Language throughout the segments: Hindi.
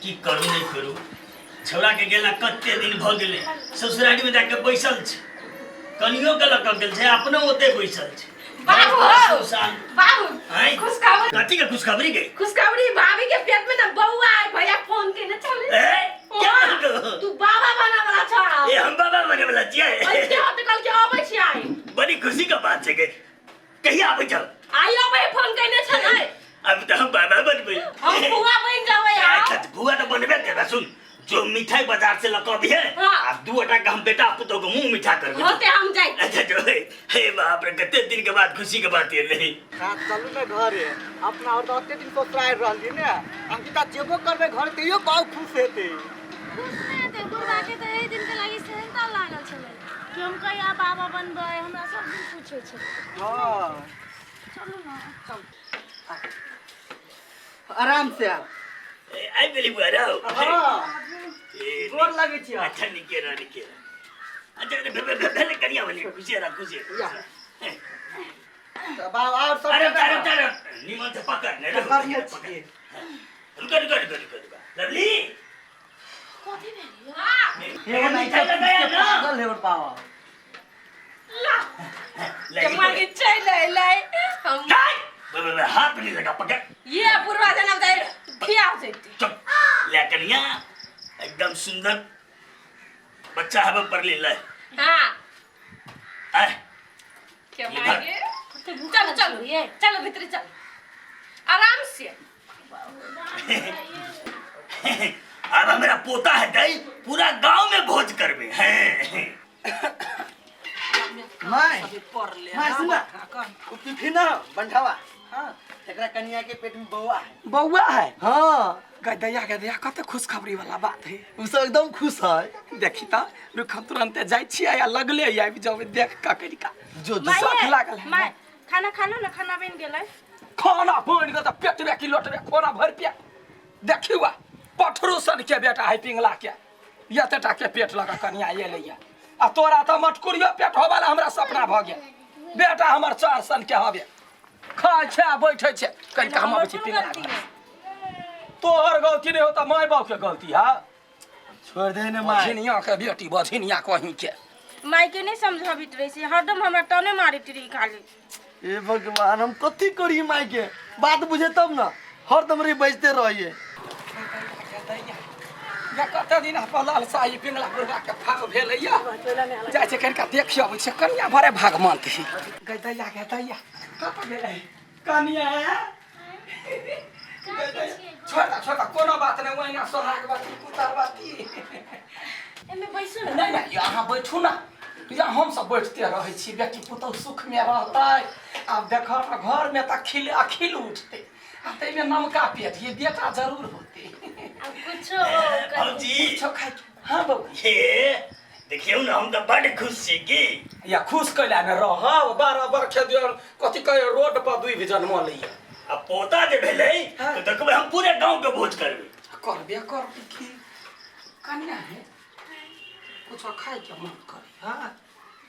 की करू नहीं करू छौरा के गेला कते दिन भ गेले ससुरारी में जाके बैसल छ कनियो के लक गेल छै अपनो ओते बैसल छै बाबू आई खुशखबरी कथी के खुशखबरी के खुशखबरी भाभी के पेट में ना बउआ है भैया फोन केने चले क्या तू बाबा बना वाला छ ए हम बाबा बने वाला छियै ऐसे होते कल के आबै छी आई बड़ी खुशी का बात छै के कहिया आबै छ आई आबै फोन केने छ नै अब तो हम बाबा बनबै हम बुआ बन जाबै यार बुआ तो बनबे तेरा सुन जो मिठाई बाजार से लकबी है आ दुटा का हम बेटा पुतो को मुंह मीठा कर दे होते हम जाई अच्छा जो हे बाप रे कते दिन के बाद खुशी के बात ये नहीं हां चलू ना घरे अपना और कते दिन को ट्राई रहली ने अंकिता जेबो करबे घर तइयो बहुत खुश हेते बुढ़वा के तो एही दिन के लागि सेहनता लागल छले कि हम कहिया बाबा बनबै हमरा सब दिन पूछे छै हां चलू ना चल आराम से आ आई बेली बुआ रहो हां गोर लागे छी अच्छा निकेरा अच्छा पहले करिया वाली खुशी बाबा और सब अरे निमन से पकड़ ने पकड़िए छी कर लवली कथि भेल ये नहीं लगाया ना पागल है और बाबा ला जमा के चले ले हम हाथ नहीं लगा पकड़ ये बुढ़वा जनम दे खिया जेती चुप ले कनिया एकदम सुंदर बच्चा है पर ले ले हां आ क्या मांगे चलो ये चलो भीतर चल आराम से अब मेरा पोता है दई पूरा गांव में भोज करबे हैं मैं सुना ओ पिफी ना बंधावा हां एकरा कन्या के पेट में बौआ है हां गदैया कत खुशखबरी वाला बात है उ सब एकदम खुश है देखी त रुख हम तुरंत जाय छी या लगले आबि जाओ देख का करिका जो साथ लागल है माय खाना खाना ना खाना बन गेलै खाना बन के त पेट में की लोट में खाना भर पे देखिवा पठरो सन के बेटा है पिंगला के या तटा के पेट लगा कन्या ये लैया आ तोरा त मटकुरियो पेट होवाला हमरा सपना भ गेल बेटा हमर 4 सन के हबे खाय छै बैठे छै कनिका हम आबै छी पिंगला तोहर गलती नहीं होता माय बाप के गलती है छोड़ दे ने माय बझिनिया के बेटी बझिनिया कहीं के माय के नहीं समझाबित रही से हरदम हमरा टने मारित रही खाली ए भगवान हम कथि करी माय के बात बुझे तब ना हरदम रे बजते रहिए या कते दिन पलाल साई पिंगला बुढ़वा के भाग भेलैया जाय छै कनिका देखियो आबै छै कन्या भरे भाग मानती गदैया कत गेलै कन्या छोटा कोनो बात नहीं वही सोहाग बाती कुतार बाती एमे बैसु नहीं यहाँ बैठू ना यहाँ हम सब बैठते रहे छी बेटी पुतौ सुख में रहतै अब देख घर में त अखिल उठते आ तै में नमका पेट ये बेटा जरूर होते अब कुछ भौजी कुछ खाइ हां बाबू ये देखियो ना हम तो बड़ खुश छी की या खुश कैला में रह 12 वर्ष के कथि कहे रोड पर दुई भी जन्म लइया अब पोता जे भेलै तो देखबे हम पूरे गांव के भोज करबे करबे कर की कन्या है कुछ खाए के मन करे हां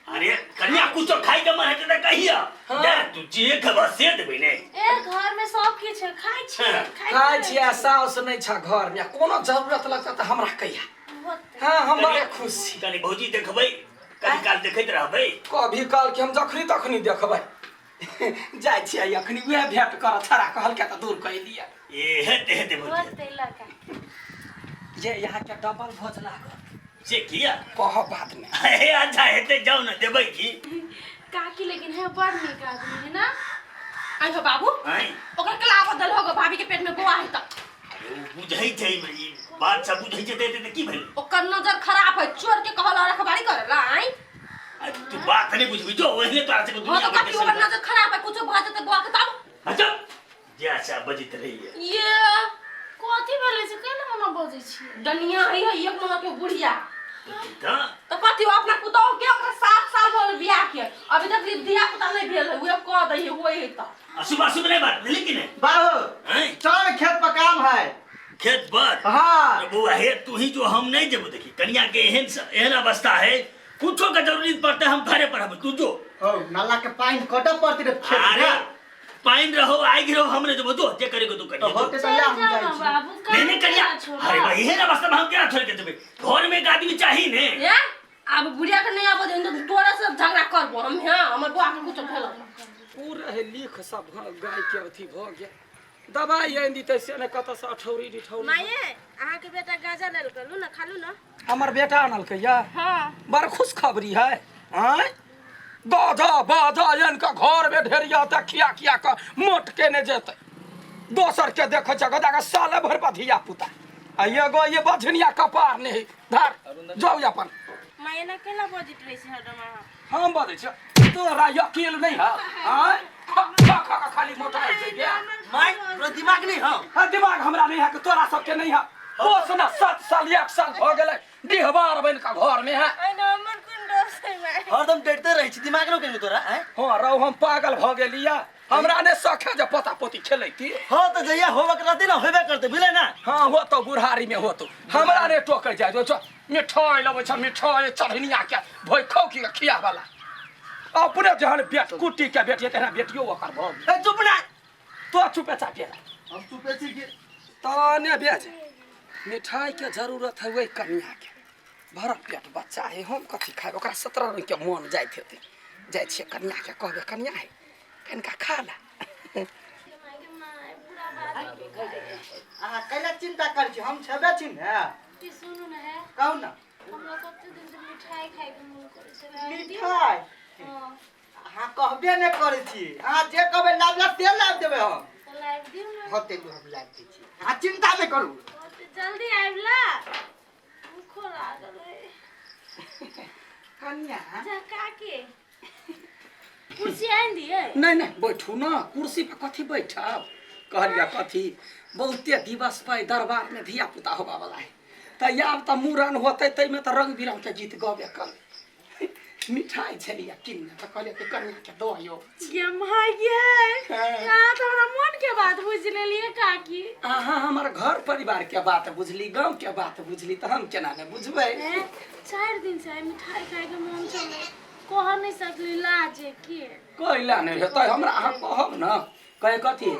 अरे कन्या कुछ खाई के मन है त कहिया दे तू जे खबा से देबे ने ए घर में सब किछ खाइ छी खाइ छी आ साउस नहीं छ घर में कोनो जरूरत लगता त हमरा कहिया हां हम बड़े खुश छी कनी भौजी देखबै कनी काल देखैत रहबै कभी काल के हम जखनी तखनी देखबै जाय छी अखनी उहे भेट कर छरा कहल के त दूर कहि दिया ए हेते भौजी होते लगा ये यहाँ के डबल भोज लागल से किया कह बात में ए अच्छा हेते जाओ ना देबै की काकी लेकिन है बड़ निक आदमी है ना आई हो बाबू आई ओकर कला बदल होगो भाभी के पेट में बौआ है त बुझै छै ई बात सब बुझै छै त की भेल ओकर नजर खराब है चोर के कहल रखबारी करेला आई तू बात नहीं बुझबी जो ओहने तार से हां दुनिया तो काकी ओकर नजर खराब है कुछ बात त बुआ के तब अच्छा जैसा बजित रही है ये कथि भेलै से केना मना बजै छी दुनिया है एक नंबर के बुढ़िया हां तो कथि अपना पुतौ के ओकरा 7 साल हो बियाह के अभी तक दिया पुता नहीं भेल है वो कह दई होई है त सुबह सुबह नहीं बात लेकिन बाबू हैं चल खेत पर काम है खेत पर हां बुआ हे तू ही जो हम नहीं जेबो देखी कन्या के एहन अवस्था है कुछो का जरूरत पड़ता है हम घरे पर हम तू जो ओ नाला के पानी कटब पड़ती रे खेत अरे में पाइन रहो आई गिरो हमने जो बतो जे करे को तू करिए होते त ला हम जाई छी बाबू नहीं करिया छोड़ अरे भाई ये ना वास्तव में हम क्या छोड़ के देबे घर में एक आदमी चाहिए ने ये अब बुढ़िया के नहीं आबो दिन तो तोरा से झगड़ा करबो हम हां हमर बुआ के कुछ भेल पूरा है लिख सब गाय के अथी भ गया दवाई आनि दी तैसे ने कत से अठौरी डिठौरी माये अहाँ के बेटा गाजर लेल कलू ना खालू ना हमर बेटा आनल के या हां बड़ खुश खबरी है हैं गाधा बाधा इनका घर में ढेरिया तक खिया के मोट के ने जेते दोसर के देख जगदा का साले भर बधिया पुता आ एगो ये बझनिया कपार नहीं धर जाओ अपन माये ना केला बजित रही छै हरदम अहाँ हम बदै छ तोरा यकील नहीं है हैं खाली मोटा है के माय तोरा दिमाग नहीं हो हां दिमाग हमरा नहीं है कि तोरा सब के नहीं है पोसना 7 साल 1 साल हो गेलै डिहबार बन का घर में है एना हमर कोन दोष है माये हरदम डरते रही छी दिमाग न केनु तोरा हैं हां रौ हम पागल भ गेलिया हमरा ने सखे जे पोता पोती खेलैती हां त जइया होबे करते ना होबे करते बुझले ना हां हो तो बुढ़ारी में हो तो हमरा ने टोकै जाय जो मिठाई लबै छ मिठाई चढ़निया के भोई खौ की खिया वाला अपने जहन बेट कुटी के बेटिए तेना बेटियो ओकर भ ए चुप ना तो चुपे चापे हम चुपे छी के तने बेज मिठाई के जरूरत है वही कन्या के भरत पेट बच्चा है हम कथी खाए ओकरा 17 रंग के मन जाइत हेतै जाय छियै कन्या के कहबे कन्या है कनका खा ला आ कैला चिंता कर छी हम छबे छी ने कि सुनु न है कहू ना हमरा कते दिन से मिठाई खाइ के मन करे छै मिठाई हां हां कहबे ने करे छी हां जे कहबे लाबला ते लाब देबे हम तो लाइव दिउ ना होते तो हम लाब दै छी हां चिंता नहीं करू जल्दी आइबला भूख लागल है कन्या जा काके कुर्सी आइन दिए नहीं बैठू ना कुर्सी पे कथी बैठब कहलिया कथी बहुते दिवस पे दरबार में धिया पुता होबा वाला है त आब त मूरन होते तै में त रंग बिरंग के गीत गबे कर मिठाई छलिया किन त कहलिया के कन्या के दो यो ये माये ना तो हमरा मन के बात बुझ लेलिए काकी अहाँ हमर घर परिवार के बात बुझली गांव के बात बुझली त हम केना ने बुझबै 4 दिन से मिठाई खाए के मन छले कह नहीं सकली लाजे के कहला ने हेतै हमरा अहाँ कहब न कहे कथी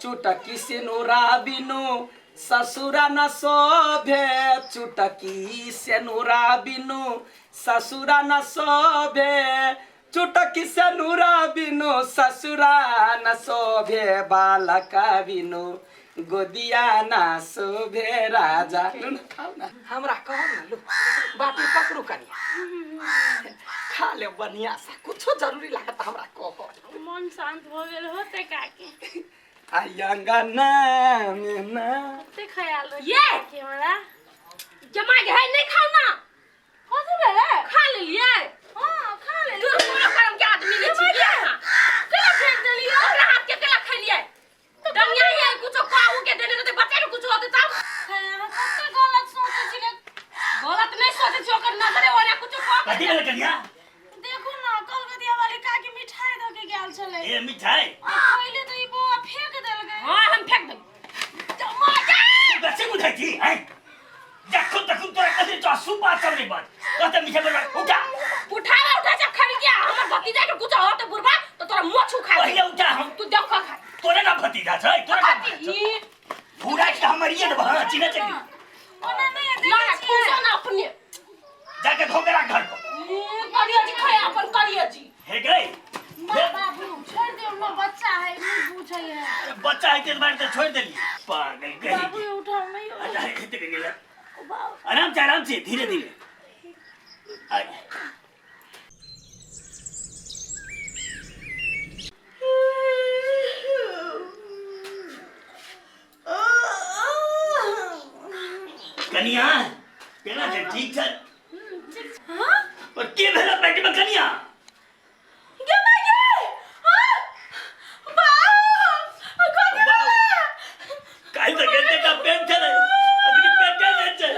चुटकी सिनुरा बिनु ससुरा न शोभे चुटकी सिनुरा बिनु ससुरा न शोभे चुटकी सिनुरा बिनु ससुरा न शोभे बालका बिनु गोदिया ना शोभे राजा खाऊ ना हमरा कहब ना लो बाटी पकड़ू कनिया खा ले बढ़िया सा कुछो जरूरी लागत हमरा कह मन शांत हो गेल होते काकी आयंगना में ना ते ख्याल ये के हमरा जमा के है नहीं खाओ ना कथि भेले खा ले लिए हां खा ले तू पूरा करम के आदमी ले छी केला फेंक देलियो ओकरा हाथ के केला खैलिए डंगिया ये कुछ खाऊ के देने तो बच्चे ने कुछ होते तब कते गलत सोचे छी गलत नहीं सोचे छी ओकर नजरे ओने कुछ खा कथी ले कन्या देखो ना कलकतिया वाली काकी मिठाई दो के गेल छले ए मिठाई पहले तो ई बुआ फेंक देल गए हां हम फेंक दे जमा जा बच्चे को देखी हैं देखो देखो तोरा कथी तो सुबह चल रही बात कहते मीठे बोल उठा जा खड़ी गया हमर भतीजा के कुछ होते बुरबा तो तोरा मुंह छू खा पहले उठा हम तू देख खा तोरे ना भतीजा छै तोरे भतीजी पूरा के हमर ये बहा चिने चली ओना नहीं ना खुशा ना अपने जाके धो मेरा घर को करिया जी खाए अपन करिया जी हे गई बाबू छोड़ दे ना बच्चा है नहीं पूछे है बच्चा है तेरे बारे तो छोड़ देली पागल बाबू कहीं उठाओ नहीं हो अरे इतने के लिए आराम से धीरे धीरे कनिया केना छै ठीक छै हां पर के भेला पेट में कनिया के मागे हां बाऊ कनिया काई तो कहते का पेट चले अभी पेट नहीं छै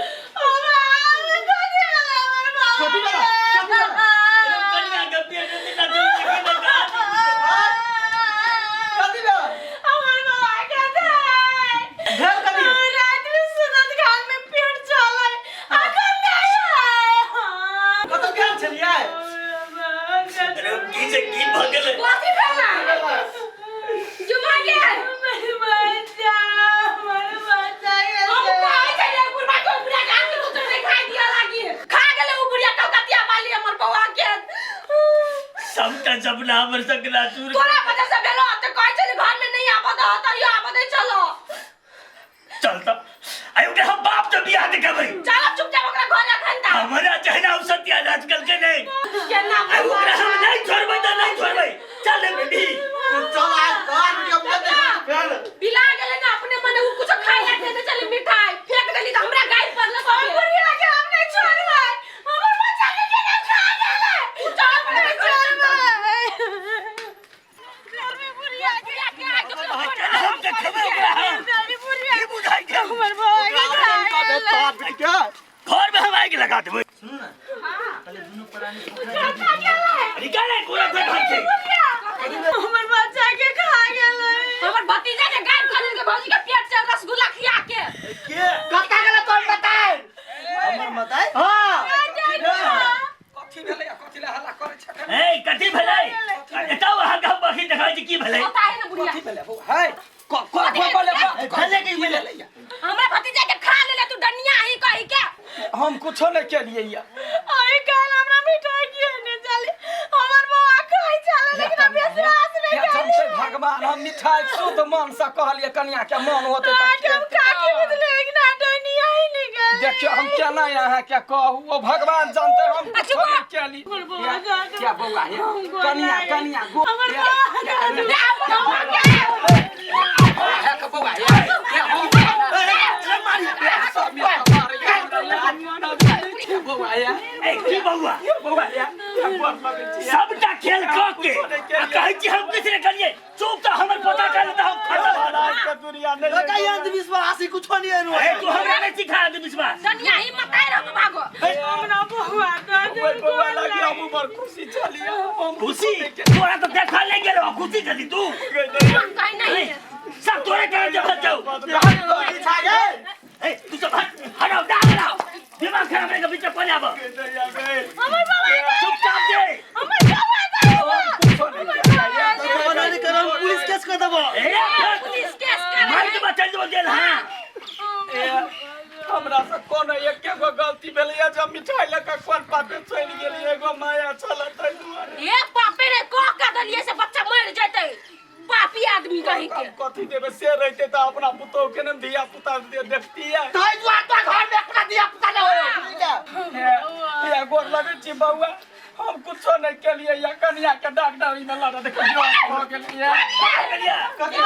छोटी वाला कनिया का पेट में ना दे कहा कथी बे हमर बाबा के दे भेल कथी रात में सुनत गाल में पेट चले आ कन्या कतौ गेल छलियै सपना हमर सकना चूर तोरा वजह से भेलो त कहै छली घर में नहीं आबा द त यो आबा दे चलो चल त आयो के हम बाप तो बियाह दे भाई चलो चुपचाप ओकरा घर रखन ता हमारा चाहना औसतिया आजकल के नहीं केना आयो ओकरा हम नहीं छोड़बै त नहीं छोड़बै चल बेबी चल आज घर वीडियो बना दे बिला गेले ना अपने मने उ कुछ खाइ ला दे चली मिठाई फेंक देली त हमरा गाय पर ले बुढ़िया के हम नहीं छोड़बै हमर बच्चा के केना खा गेले चल नहीं छोड़बै घर में बुढ़िया के हम के खबर बुढ़िया की बुझाई के हमर बउआ के घर में हम आके लगा देबै सुन ना हां पहले दुनु प्राणी खा गेले निकाले पूरा घर से हमर बच्चा के खा गेलै हमर भतीजा के गाय कर के भौजी के पेट से रसगुल्ला खिया के के कता गेले तोर बताए हमर बताई हां कथी भेलै कथी ले हल्ला करै छ ए कथी भेलै एताउ अहाँ के बखी देखाइ छी की भेलै पता है ना बुढ़िया कथी भेलै बौ है बोले भले के मिले हमरा भतीजा के खा लेले तू डनिया ही कहि के हम कुछो नहीं केलिए या अरे काल हमरा मिठाई किए ने चली हमर बउआ खाइ छले लेकिन विश्वास नहीं या जमते भगवान हम मिठाई शुद्ध मन से कहलिए कन्या के मन होते के हम खा के बुझले लेकिन डनिया ही नहीं गए देखियो हम केना यहाँ के कहू ओ भगवान जानते हम कुछो नहीं केली क्या बौआ है कन्या हमर बउआ ए की बउआ सबटा खेल क के कहै छी हम किसने करिए चुप त हमर पता कर त हम खत्म लगा ये अंधविश्वास ही कुछ नहीं है ए तू हमरा नहीं सिखा दे विश्वास डनिया ही मताई रहो भागो हमरा बउआ बौआ लगी हम ऊपर खुशी चलिए खुशी तोरा तो देखा ले गेलो खुशी चली तू हम कहीं नहीं सब तोरे करे जब जाओ ए तू सब हटाओ डालो दिमाग खराब है बीच में पड़ जाबो हमर बउआ चुपचाप दे हमर बउआ नहीं करो पुलिस केस कर देबो ए पुलिस केस कर मार के बचल दो जेल हां हमरा से कोनो एक गो गलती भेलै या जब मिठाई लेके कोन पापे चल गेली एगो माया चलत दुआरे ए पापे रे को का दलिए से बच्चा मर जैते पापी आदमी कहि के कथी देबे से रहते त अपना पुतौ के न दिया पुता दे देखती है तोय जुआ तो घर में अपना दिया पुता ले या गोर लगे छी बौआ हम कुछो नहीं केलिए या कन्या के डॉक्टर में लड़ा देखियो हो गेलिए डॉक्टर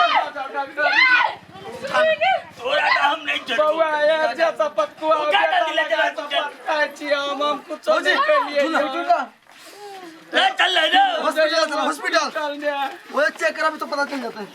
तोरा तो हम नहीं छोड़ बौआ ये जे शपथ को कहै छी हम कुछो नहीं केलिए चल ले हॉस्पिटल चल जा वो चेक करा भी तो पता चल जाता है